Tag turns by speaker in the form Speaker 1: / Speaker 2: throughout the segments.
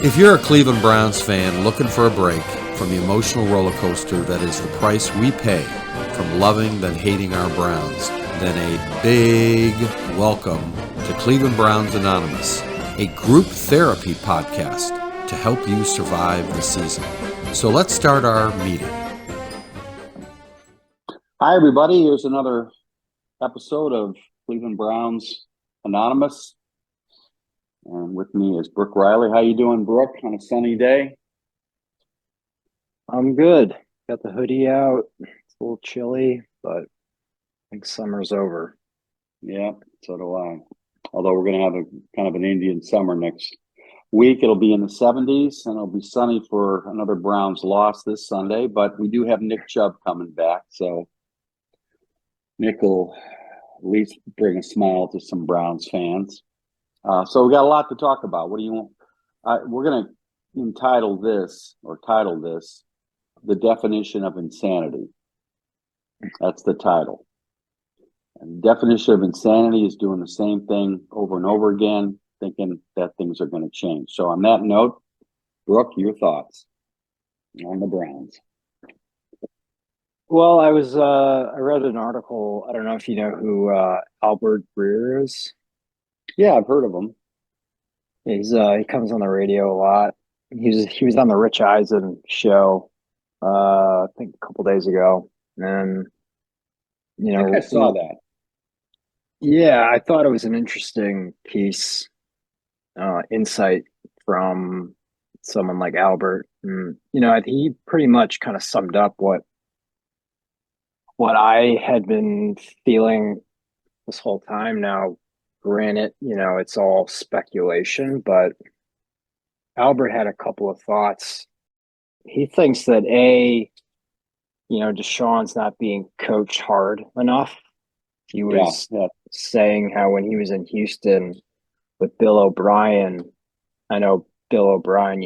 Speaker 1: If you're a Cleveland Browns fan looking for a break from the emotional roller coaster that is the price we pay from loving then hating our Browns, then a big welcome to Cleveland Browns Anonymous, a group therapy podcast to help you survive the season. So let's start our meeting.
Speaker 2: Hi, everybody. Here's another episode of Cleveland Browns Anonymous. And with me is Brooke Riley. How you doing, Brooke, on a sunny day?
Speaker 3: I'm good. Got the hoodie out. It's a little chilly, but I think summer's over.
Speaker 2: Yeah, so do I. Although we're going to have a kind of an Indian summer next week. It'll be in the 70s, and it'll be sunny for another Browns loss this Sunday. But we do have Nick Chubb coming back, so Nick will at least bring a smile to some Browns fans. So we got a lot to talk about. What do you want? We're going to title this, The Definition of Insanity. That's the title. And the definition of insanity is doing the same thing over and over again, thinking that things are going to change. So on that note, Brooke, your thoughts on the Browns?
Speaker 3: Well, I read an article. I don't know if you know who Albert Breer is.
Speaker 2: Yeah, I've heard of him.
Speaker 3: He comes on the radio a lot. He was on the Rich Eisen show, I think a couple days ago, and
Speaker 2: I think I saw that.
Speaker 3: Yeah, I thought it was an interesting piece, insight from someone like Albert. And, he pretty much kind of summed up what I had been feeling this whole time. Now, granted, it's all speculation, but Albert had a couple of thoughts. He thinks that Deshaun's not being coached hard enough. He was saying how when he was in Houston with Bill O'Brien, I know Bill O'Brien,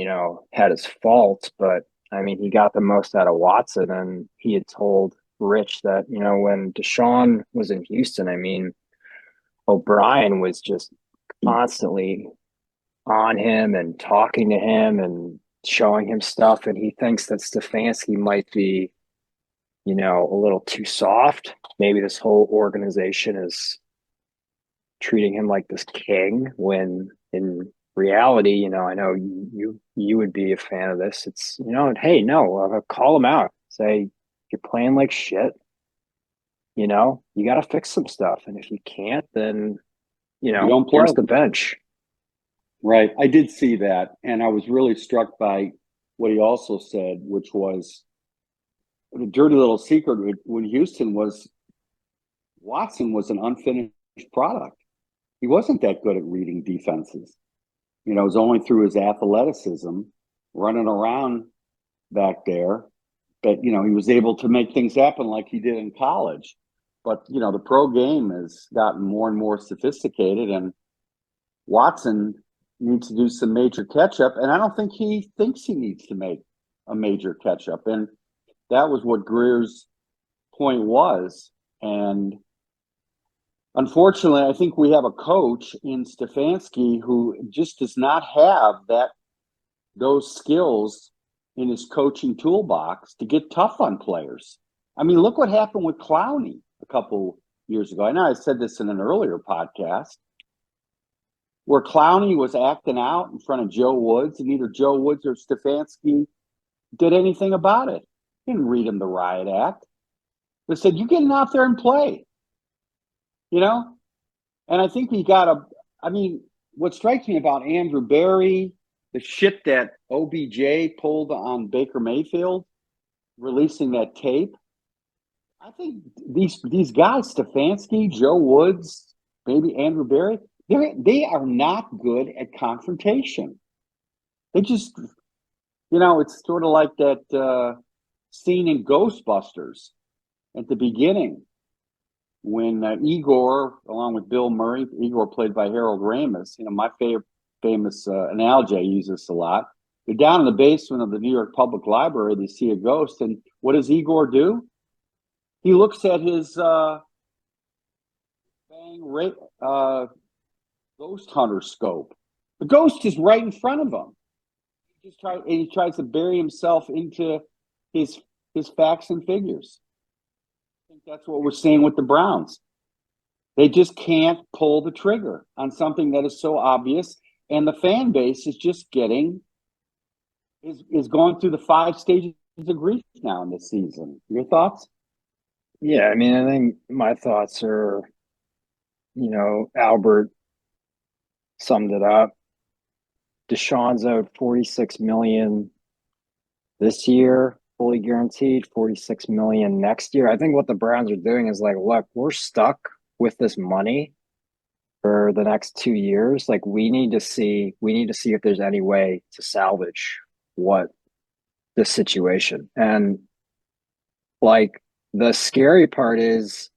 Speaker 3: had his faults, but I mean, he got the most out of Watson, and he had told Rich that, when Deshaun was in Houston, I mean, O'Brien was just constantly on him and talking to him and showing him stuff. And he thinks that Stefanski might be, a little too soft. Maybe this whole organization is treating him like this king when in reality, I know you would be a fan of this. It's, hey, no, call him out. Say, you're playing like shit. You got to fix some stuff. And if you can't, then,
Speaker 2: you don't play.
Speaker 3: Where's the bench?
Speaker 2: Right. I did see that. And I was really struck by what he also said, which was the dirty little secret when Houston was Watson was an unfinished product. He wasn't that good at reading defenses. It was only through his athleticism running around back there that, he was able to make things happen like he did in college. But, the pro game has gotten more and more sophisticated, and Watson needs to do some major catch-up, and I don't think he thinks he needs to make a major catch-up. And that was what Greer's point was. And unfortunately, I think we have a coach in Stefanski who just does not have those skills in his coaching toolbox to get tough on players. I mean, look what happened with Clowney a couple years ago. I know I said this in an earlier podcast, where Clowney was acting out in front of Joe Woods, and either Joe Woods or Stefanski did anything about it. Didn't read him the riot act. They said, "You getting out there and play." And I think what strikes me about Andrew Berry, the shit that OBJ pulled on Baker Mayfield, releasing that tape, I think these guys, Stefanski, Joe Woods, maybe Andrew Berry, they are not good at confrontation. They just, it's sort of like that scene in Ghostbusters at the beginning when Igor, along with Bill Murray, Igor played by Harold Ramis, my famous analogy, I use this a lot. They're down in the basement of the New York Public Library. They see a ghost, and what does Igor do? He looks at his ghost hunter scope. The ghost is right in front of him. He tries to bury himself into his facts and figures. I think that's what we're seeing with the Browns. They just can't pull the trigger on something that is so obvious, and the fan base is just going through the 5 stages of grief now in this season. Your thoughts?
Speaker 3: Yeah, I mean, I think my thoughts are, Albert summed it up. Deshaun's owed $46 million this year, fully guaranteed, $46 million next year. I think what the Browns are doing is like, look, we're stuck with this money for the next 2 years. Like, we need to see if there's any way to salvage what this situation. And like, the scary part is,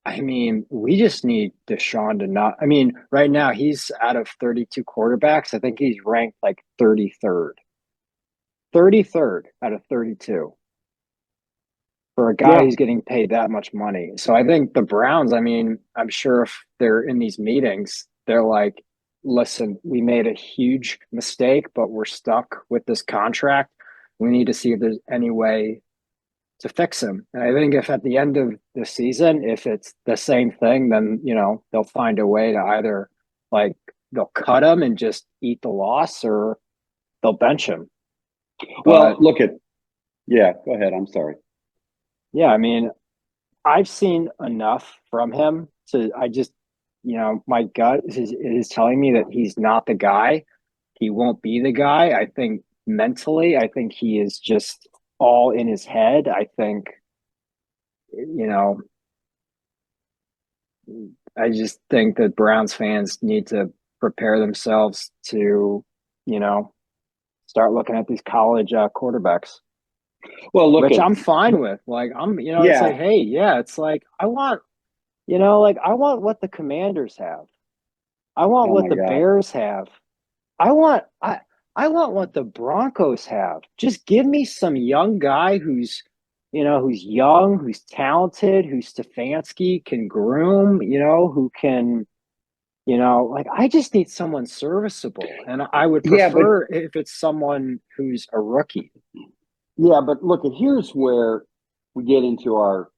Speaker 3: I mean, we just need Deshaun to not. I mean, right now he's out of 32 quarterbacks. I think he's ranked like 33rd. 33rd out of 32 for a guy who's getting paid that much money. So I think the Browns, I mean, I'm sure if they're in these meetings, they're like, listen, we made a huge mistake, but we're stuck with this contract. We need to see if there's any way to fix him. And I think if at the end of the season, if it's the same thing, then, they'll find a way to either like they'll cut him and just eat the loss, or they'll bench him.
Speaker 2: Well, go ahead. I'm sorry.
Speaker 3: Yeah, I mean, I've seen enough from him I just, my gut is telling me that he's not the guy. He won't be the guy. I think mentally, I think he is just all in his head. I think, I just think that Browns fans need to prepare themselves to, start looking at these college quarterbacks.
Speaker 2: Well,
Speaker 3: which I'm fine with. Like, it's like, hey, yeah, it's like, I want what the Commanders have. I want what the Bears have. I want what the Broncos have. Just give me some young guy who's young, who's talented, who Stefanski can groom, who can, like, I just need someone serviceable. And I would prefer if it's someone who's a rookie.
Speaker 2: Yeah, but look, here's where we get into our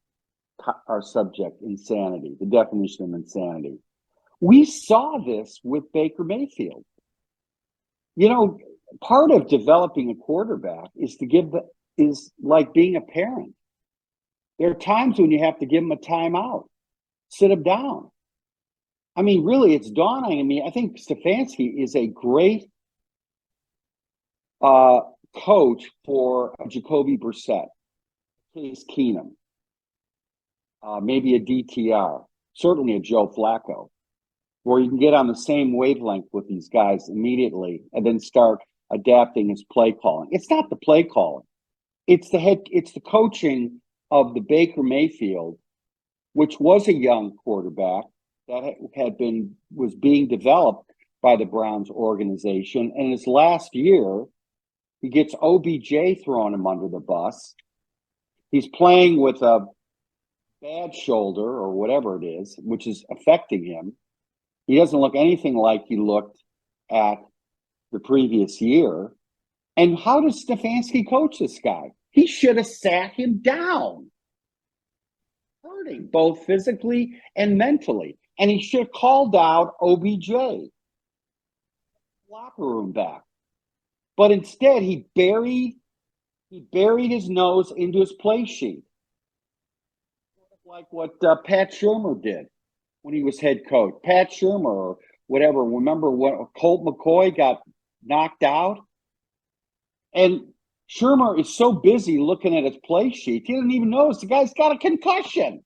Speaker 2: subject, insanity, the definition of insanity. We saw this with Baker Mayfield. Part of developing a quarterback is like being a parent. There are times when you have to give him a timeout, sit him down. I mean, really, it's dawning. I mean, I think Stefanski is a great coach for Jacoby Brissett, Case Keenum, maybe a DTR, certainly a Joe Flacco, where you can get on the same wavelength with these guys immediately and then start adapting his play calling. It's not the play calling. It's the coaching of the Baker Mayfield, which was a young quarterback that was being developed by the Browns organization. And his last year, he gets OBJ throwing him under the bus. He's playing with a bad shoulder or whatever it is, which is affecting him. He doesn't look anything like he looked at the previous year. And how does Stefanski coach this guy? He should have sat him down, hurting both physically and mentally. And he should have called out OBJ, locker room back. But instead, he buried his nose into his play sheet, like what Pat Shurmur did when he was head coach. Pat Shurmur or whatever. Remember when Colt McCoy got knocked out? And Shurmur is so busy looking at his play sheet, he doesn't even notice the guy's got a concussion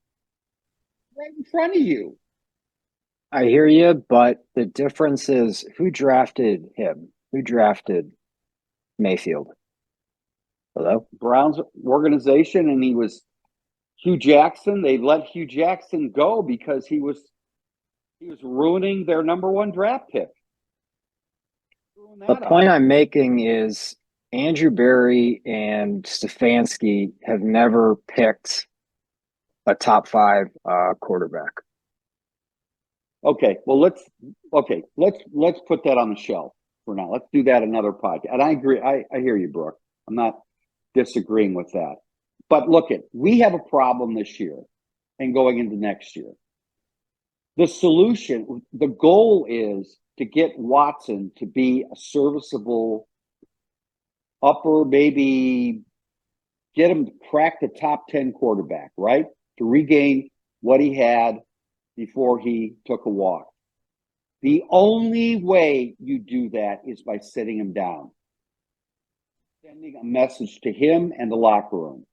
Speaker 2: right in front of you.
Speaker 3: I hear you, but the difference is who drafted him? Who drafted Mayfield? Hello?
Speaker 2: Browns organization, and he was Hugh Jackson. They let Hugh Jackson go because he was ruining their number one draft pick.
Speaker 3: The point I'm making is Andrew Berry and Stefanski have never picked a top 5 quarterback.
Speaker 2: Okay, well let's put that on the shelf. for now. Let's do that another podcast. And I agree. I hear you, Brooke. I'm not disagreeing with that. But look, we have a problem this year and going into next year. The solution, the goal is to get Watson to be a serviceable upper, maybe get him to crack the top 10 quarterback, right? To regain what he had before he took a walk. The only way you do that is by sitting him down, sending a message to him and the locker room.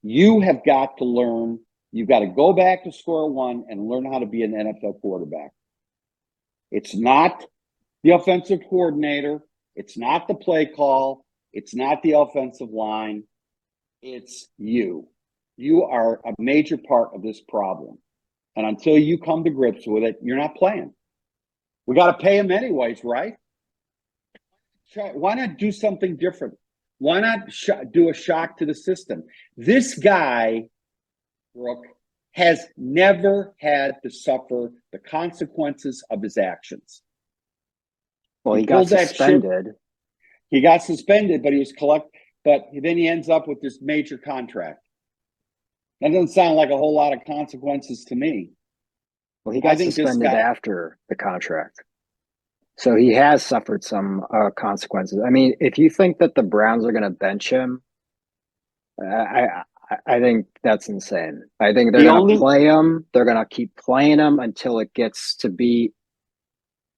Speaker 2: You have got to learn. You've got to go back to square one and learn how to be an NFL quarterback. It's not the offensive coordinator. It's not the play call. It's not the offensive line. It's you. You are a major part of this problem. And until you come to grips with it, you're not playing. We got to pay him anyways, right? Why not do something different? Why not do a shock to the system? This guy, Brooke, has never had to suffer the consequences of his actions.
Speaker 3: Well, he got suspended.
Speaker 2: He got suspended, but he was but then he ends up with this major contract. That doesn't sound like a whole lot of consequences to me.
Speaker 3: Well, he got suspended after the contract. So he has suffered some consequences. I mean, if you think that the Browns are going to bench him, I think that's insane. I think they're going to play him. They're going to keep playing him until it gets to be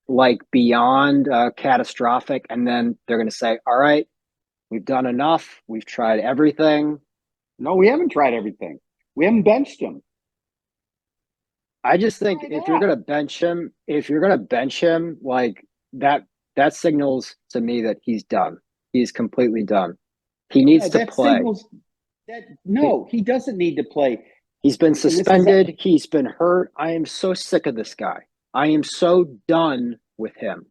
Speaker 3: like beyond catastrophic. And then they're going to say, all right, we've done enough. We've tried everything.
Speaker 2: No, we haven't tried everything. We haven't benched him.
Speaker 3: I just think if you're going to bench him, like that signals to me that he's done. He's completely done. He needs to play.
Speaker 2: He doesn't need to play.
Speaker 3: He's been suspended. He's been hurt. I am so sick of this guy. I am so done with him.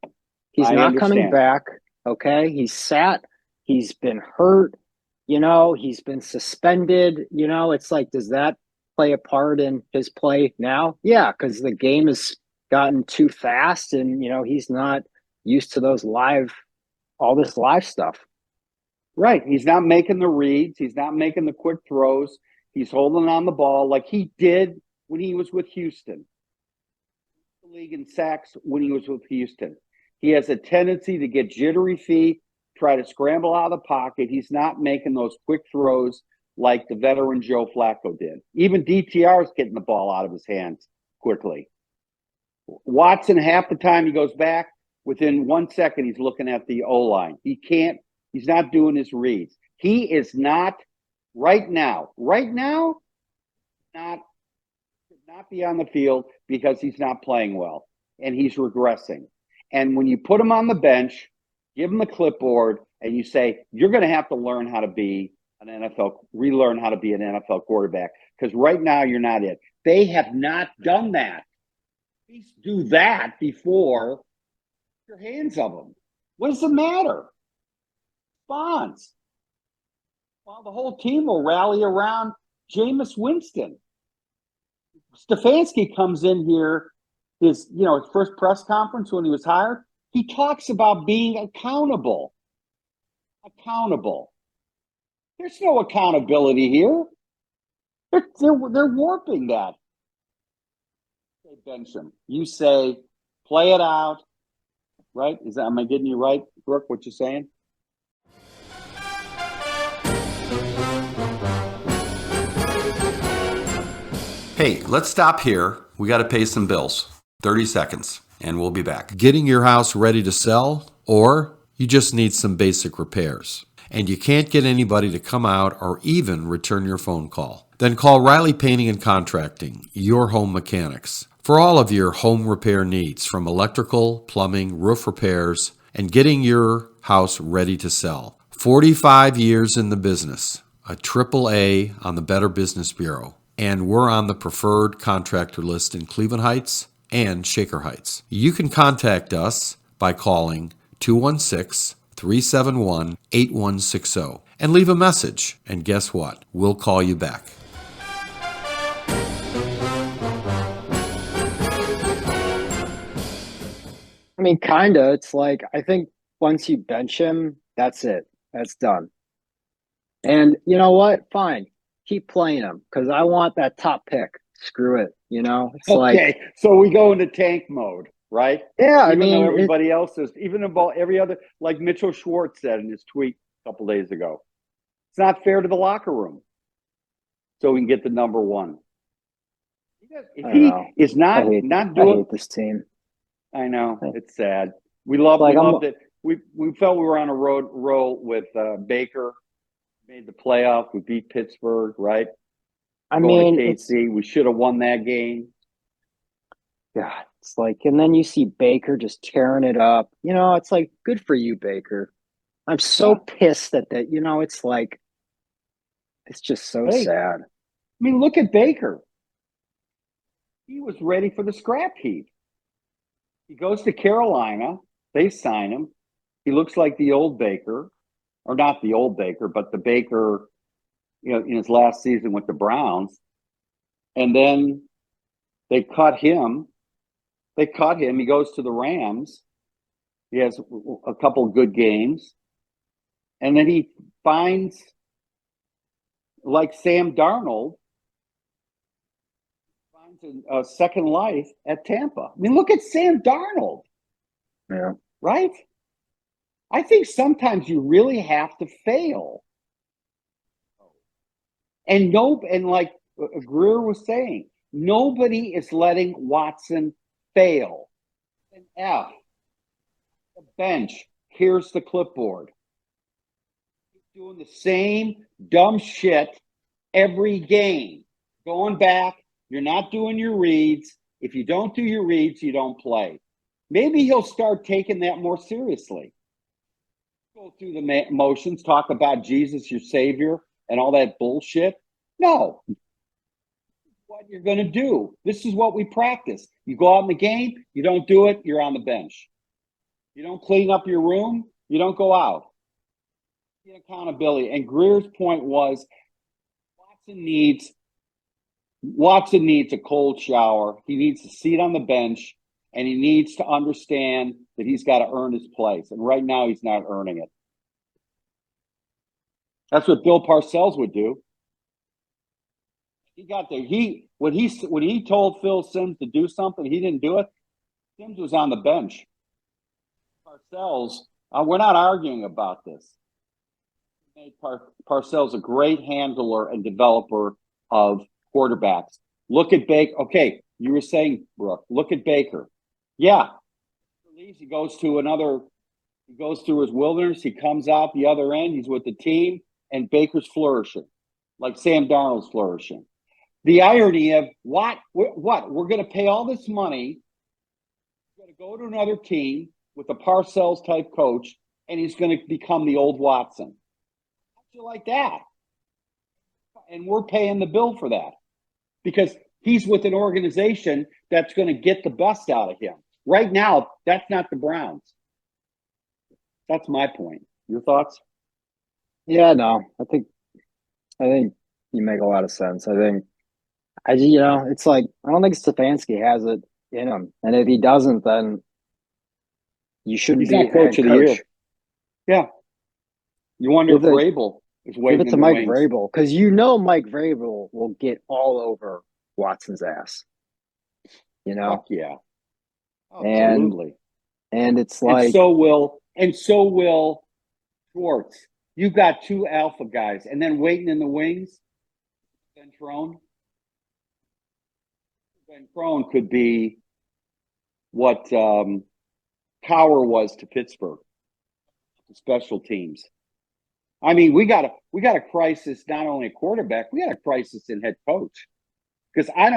Speaker 3: He's not coming back. Okay. He's sat. He's been hurt. He's been suspended. It's like, does that play a part in his play now? Yeah, because the game has gotten too fast and, he's not used to all this live stuff.
Speaker 2: Right. He's not making the reads. He's not making the quick throws. He's holding on the ball like he did when he was with Houston. The league in sacks when he was with Houston. He has a tendency to get jittery feet, try to scramble out of the pocket. He's not making those quick throws like the veteran Joe Flacco did. Even DTR is getting the ball out of his hands quickly. Watson, half the time he goes back, within 1 second he's looking at the O-line. He's not doing his reads. He is not right now, should not be on the field because he's not playing well and he's regressing. And when you put him on the bench, give him the clipboard and you say, you're going to have to learn how to be relearn how to be an NFL quarterback because right now you're not it. They have not done that. Please do that before your hands of them. What does it matter? Bonds. Well, the whole team will rally around Jameis Winston. Stefanski comes in here, his first press conference when he was hired. He talks about being accountable. Accountable. There's no accountability here. They're warping that. Say bench him. You say play it out. Right? Am I getting you right, Brooke? What you're saying?
Speaker 1: Hey, let's stop here. We got to pay some bills. 30 seconds, and we'll be back. Getting your house ready to sell, or you just need some basic repairs, and you can't get anybody to come out or even return your phone call. Then call Riley Painting and Contracting, your home mechanics, for all of your home repair needs, from electrical, plumbing, roof repairs, and getting your house ready to sell. 45 years in the business, a AAA on the Better Business Bureau, and we're on the preferred contractor list in Cleveland Heights and Shaker Heights. You can contact us by calling 216-371-8160 and leave a message. And guess what? We'll call you back.
Speaker 3: mean, kinda. It's like I think once you bench him, that's it. That's done. And you know what? Fine. Keep playing him because I want that top pick. Screw it. It's like,
Speaker 2: Okay, so we go into tank mode, right?
Speaker 3: yeah, I
Speaker 2: Even though
Speaker 3: mean,
Speaker 2: everybody else is, even about every other, like Mitchell Schwartz said in his tweet a couple days ago, it's not fair to the locker room. So we can get the number one. If
Speaker 3: I don't
Speaker 2: he
Speaker 3: know.
Speaker 2: is not
Speaker 3: I
Speaker 2: doing,
Speaker 3: hate this team.
Speaker 2: I know it's sad. We loved it. We felt we were on a roll with Baker. Made the playoff. We beat Pittsburgh, right?
Speaker 3: I
Speaker 2: Going
Speaker 3: mean,
Speaker 2: to KC. We should have won that game.
Speaker 3: God, it's like, and then you see Baker just tearing it up. It's like, good for you, Baker. I'm so pissed that it's like, it's just so sad.
Speaker 2: I mean, look at Baker. He was ready for the scrap heap. He goes to Carolina. They sign him. He looks like the old Baker, or not the old Baker, but the Baker, in his last season with the Browns. And then they cut him. He goes to the Rams. He has a couple of good games. And then he finds, like Sam Darnold, finds a second life at Tampa. I mean, look at Sam Darnold.
Speaker 3: Yeah.
Speaker 2: Right? I think sometimes you really have to fail. And like Greer was saying, nobody is letting Watson fail. An F. The bench. Here's the clipboard. He's doing the same dumb shit every game. Going back, you're not doing your reads. If you don't do your reads, you don't play. Maybe he'll start taking that more seriously. Go through the motions, talk about Jesus, your Savior, and all that bullshit. No. What you're going to do. This is what we practice. You go out in the game, you don't do it, you're on the bench. You don't clean up your room, you don't go out. Get accountability. And Greer's point was Watson needs a cold shower. He needs a seat on the bench, and he needs to understand that he's got to earn his place. And right now, he's not earning it. That's what Bill Parcells would do. He got there. When he told Phil Simms to do something, he didn't do it. Simms was on the bench. Parcells, we're not arguing about this. He made Parcells a great handler and developer of quarterbacks. Look at Baker. Okay, you were saying, Brooke, look at Baker. Yeah. He goes through his wilderness. He comes out the other end. He's with the team, and Baker's flourishing, like Sam Darnold's flourishing. The irony of what? We're going to pay all this money. He's going to go to another team with a Parcells type coach, and he's going to become the old Watson. How do you like that? And we're paying the bill for that because he's with an organization that's going to get the best out of him. Right now, that's not the Browns. That's my point. Your thoughts?
Speaker 3: Yeah, no, I think you make a lot of sense. It's like, I don't think Stefanski has it in him. And if he doesn't, then you shouldn't be
Speaker 2: coach of the year. Yeah. You wonder if Vrabel is waiting.
Speaker 3: Give it to Mike Vrabel, because Mike Vrabel will get all over Watson's ass.
Speaker 2: Fuck yeah.
Speaker 3: Absolutely. And it's like,
Speaker 2: and so will Schwartz. You've got two alpha guys, and then waiting in the wings, Ben Crone. Ben Crone could be what Cowher was to Pittsburgh, to special teams. I mean, we got a crisis, not only a quarterback, we got a crisis in head coach. Because I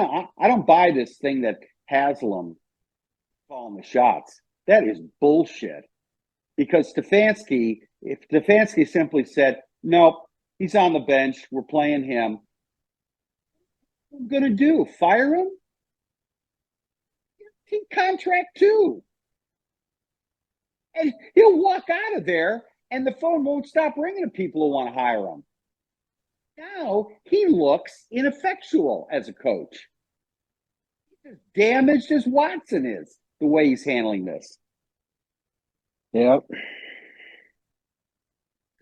Speaker 2: don't buy this thing that Haslam calling the shots. That is bullshit. Because if Stefanski simply said, nope, he's on the bench, we're playing him, what are we going to do? Fire him? Team contract too. And he'll walk out of there and the phone won't stop ringing to people who want to hire him. Now he looks ineffectual as a coach. He's as damaged as Watson is, the way he's handling this.
Speaker 3: Yep.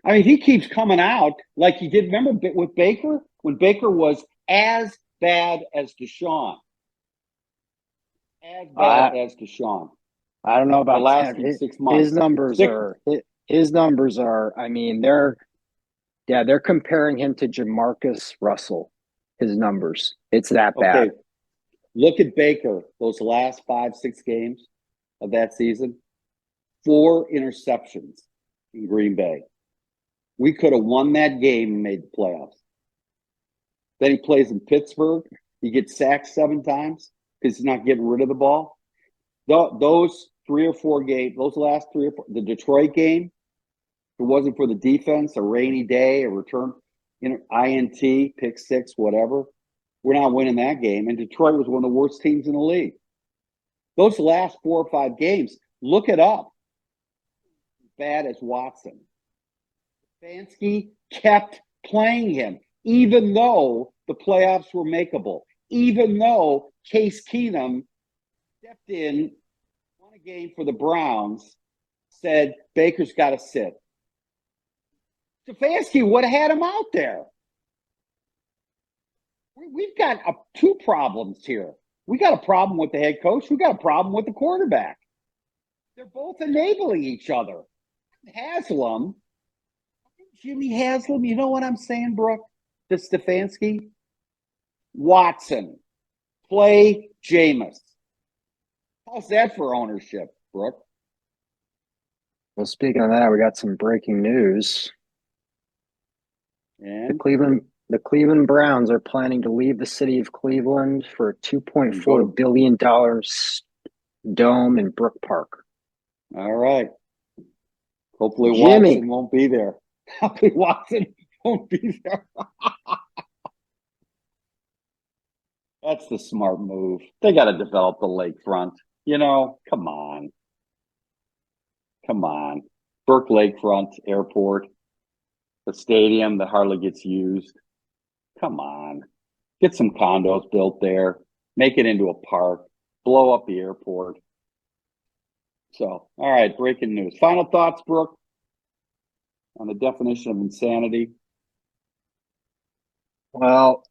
Speaker 2: I mean, he keeps coming out like he did. Remember with Baker? When Baker was as bad as Deshaun. As bad as Deshaun.
Speaker 3: I don't know about
Speaker 2: the last 6 months.
Speaker 3: His numbers are, I mean, they're comparing him to Jamarcus Russell, his numbers. It's that bad.
Speaker 2: Look at Baker, those last 5-6 games of that season. 4 interceptions in Green Bay. We could have won that game and made the playoffs. Then he plays in Pittsburgh. He gets sacked 7 times because he's not getting rid of the ball. Those 3 or 4 games, those last 3 or 4, the Detroit game, if it wasn't for the defense, a rainy day, a return, INT, pick 6, whatever, we're not winning that game. And Detroit was one of the worst teams in the league. Those last 4 or 5 games, look it up. Bad as Watson. Stefanski kept playing him, even though the playoffs were makeable, even though Case Keenum stepped in, won a game for the Browns, said Baker's got to sit. Stefanski would have had him out there. We've got 2 problems here. We got a problem with the head coach. We got a problem with the quarterback. They're both enabling each other. Haslam, Jimmy Haslam, you know what I'm saying, Brooke? To Stefanski? Watson, play Jameis. How's that for ownership, Brooke?
Speaker 3: Well, speaking of that, we got some breaking news.
Speaker 2: And
Speaker 3: the Cleveland Browns are planning to leave the city of Cleveland for a $2.4 billion dome in Brook Park.
Speaker 2: All right. Hopefully Watson won't be there. Hopefully Watson won't be there. That's the smart move. They got to develop the lakefront. Come on. Burke Lakefront Airport, the stadium that hardly gets used. Come on. Get some condos built there. Make it into a park. Blow up the airport. So, all right, breaking news. Final thoughts, Brooke, on the definition of insanity?
Speaker 3: Well,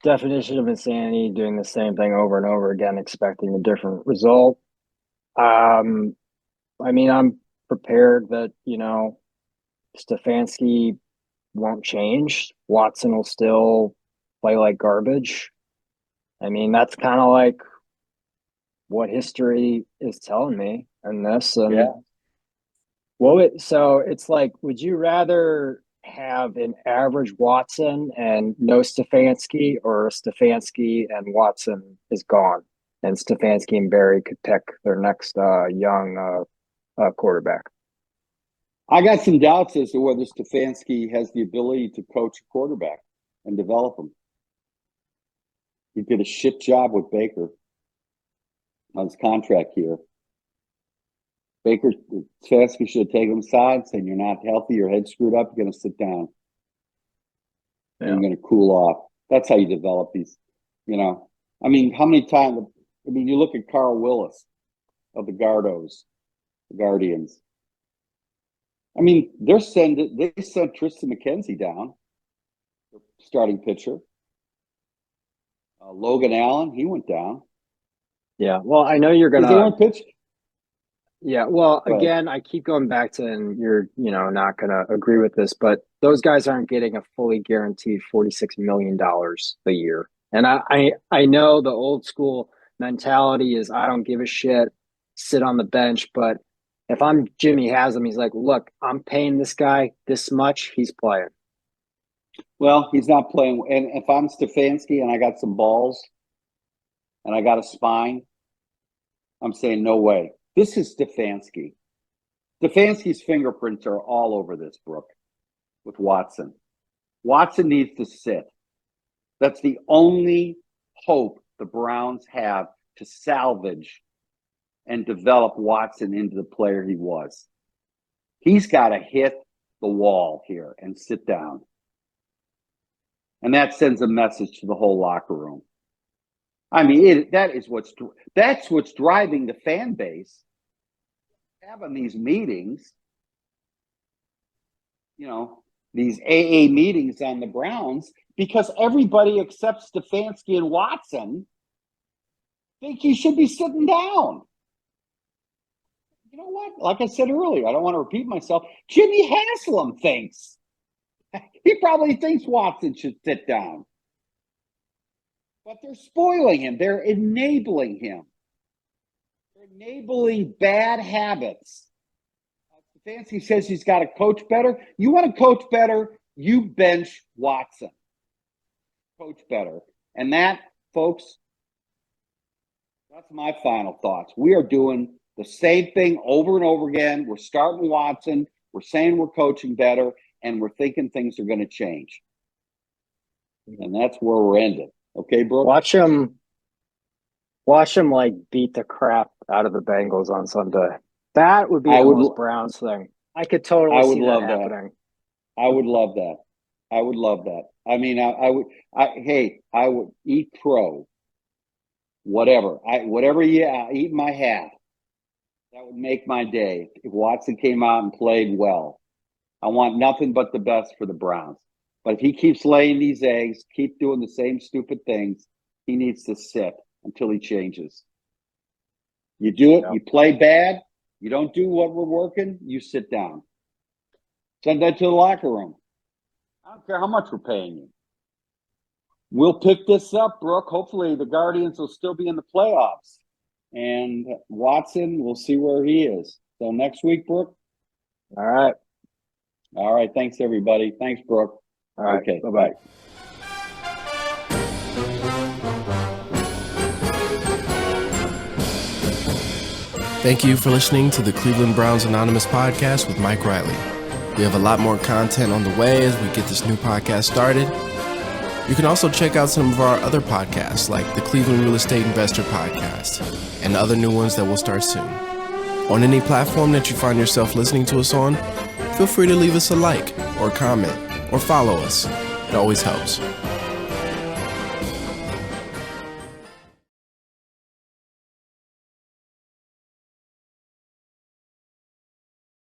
Speaker 3: definition of insanity, doing the same thing over and over again, expecting a different result. I mean, I'm prepared that, Stefanski won't change. Watson will still play like garbage. I mean, that's kind of like what history is telling me in this. And
Speaker 2: yeah.
Speaker 3: So it's like, would you rather have an average Watson and no Stefanski, or Stefanski and Watson is gone, and Stefanski and Barry could pick their next young quarterback?
Speaker 2: I got some doubts as to whether Stefanski has the ability to coach a quarterback and develop him. He did a shit job with Baker on his contract here. Stefanski should have taken him aside, saying, "You're not healthy, your head's screwed up, you're going to sit down. Yeah. And you're going to cool off." That's how you develop these, I mean, how many times, you look at Carl Willis of the Guardians. I mean, they sent Tristan McKenzie down, starting pitcher. Logan Allen, he went down.
Speaker 3: Yeah, well, I know you're going to
Speaker 2: pitch.
Speaker 3: Yeah, well, again, I keep going back to, and you're, not going to agree with this, but those guys aren't getting a fully guaranteed $46 million a year. And I know the old school mentality is I don't give a shit, sit on the bench, but if I'm Jimmy Haslam, he's like, look, I'm paying this guy this much, he's playing.
Speaker 2: Well, he's not playing. And if I'm Stefanski and I got some balls and I got a spine, I'm saying no way. This is Stefanski. Stefanski's fingerprints are all over this, Brooke, with Watson. Watson needs to sit. That's the only hope the Browns have to salvage and develop Watson into the player he was. He's got to hit the wall here and sit down. And that sends a message to the whole locker room. I mean, that's what's driving the fan base. having these meetings, these AA meetings on the Browns, because everybody except Stefanski and Watson think he should be sitting down. You know what? Like I said earlier, I don't want to repeat myself. Jimmy Haslam thinks. He probably thinks Watson should sit down. But they're spoiling him. They're enabling him. They're enabling bad habits. Stefanski says he's got to coach better. You want to coach better, you bench Watson. Coach better. And that, folks, that's my final thoughts. We are doing the same thing over and over again. We're starting Watson. We're saying we're coaching better, and we're thinking things are going to change. And that's where we're ending. Okay, bro?
Speaker 3: Watch him like beat the crap out of the Bengals on Sunday. That would be the most Browns thing. I could totally see that happening.
Speaker 2: I would love that. I would love that. I mean, I would eat crow. Whatever. Whatever eat my hat. That would make my day if Watson came out and played well. I want nothing but the best for the Browns. But if he keeps laying these eggs, keep doing the same stupid things, he needs to sit until he changes. You do it, you play bad, you don't do what we're working, you sit down. Send that to the locker room. I don't care how much we're paying you. We'll pick this up, Brooke. Hopefully the Guardians will still be in the playoffs. And Watson, we'll see where he is. So next week, Brooke?
Speaker 3: All right.
Speaker 2: All right. Thanks, everybody. Thanks, Brooke.
Speaker 3: All right.
Speaker 2: Okay.
Speaker 3: Bye-bye.
Speaker 4: Thank you for listening to the Cleveland Browns Anonymous podcast with Mike Riley. We have a lot more content on the way as we get this new podcast started. You can also check out some of our other podcasts like the Cleveland Real Estate Investor Podcast and other new ones that will start soon. On any platform that you find yourself listening to us on, feel free to leave us a like or comment or follow us. It always helps.